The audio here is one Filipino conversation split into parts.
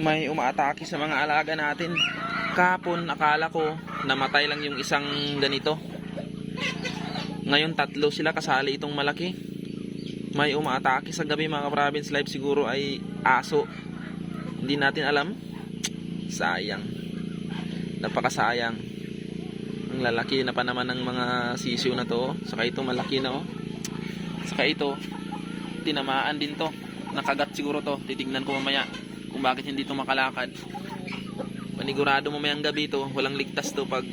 may umaatake sa mga alaga natin. Kahapon akala ko namatay lang yung isang ganito. Ngayon tatlo sila, kasali itong malaki. May umaatake sa gabi mga province live, siguro ay aso. Hindi natin alam. Sayang. Napakasayang. Ang lalaki na pa naman ng mga sisiyo na to. Saka ito malaki na oh. Saka ito tinamaan din to. Nakagat siguro to. Titignan ko mamaya kung bakit hindi to makalakad. Panigurado mamayang gabi to, walang ligtas to pag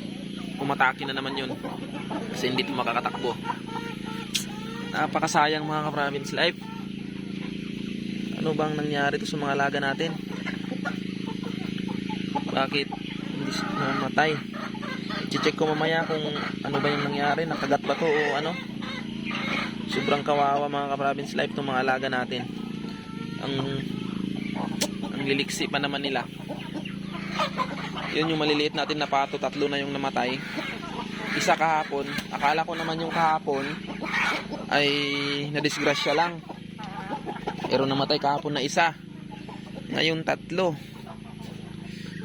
umatake na naman yun. Kasi hindi to makakatakbo. Napakasayang mga ka-province life. Ano bang nangyari to sa mga alaga natin? Bakit hindi namatay? I-check ko mamaya kung ano ba yung nangyari. Nakagat ba to o ano? Sobrang kawawa mga ka-province life itong mga alaga natin. Ang liliksi pa naman nila. Yun yung maliliit natin na pato, tatlo na yung namatay. Isa kahapon, akala ko naman yung kahapon ay nadisgrasya lang, pero namatay kahapon na isa. Ngayon tatlo.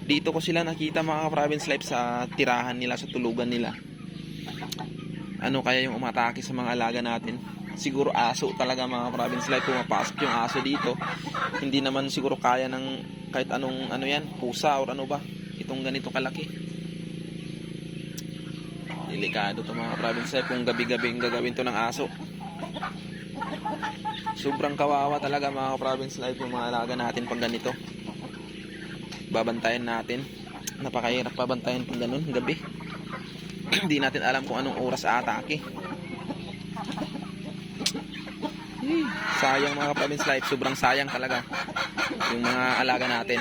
Dito ko sila nakita mga province life sa tirahan nila, sa tulugan nila. Ano kaya yung umatake sa mga alaga natin? Siguro aso talaga mga province life. Pumapasok yung aso dito. Hindi naman siguro kaya ng kahit anong ano yan, pusa or ano ba, itong ganito kalaki. Delikado to mga province life kung gabi-gabi ang gagawin to ng aso. Sobrang kawawa talaga mga province life yung mga alaga natin pag ganito. Babantayan natin. Napakahirap pabantayan pag ganun gabi. Hindi natin alam kung anong oras aatake. Sayang mga province life, sobrang sayang talaga yung mga alaga natin.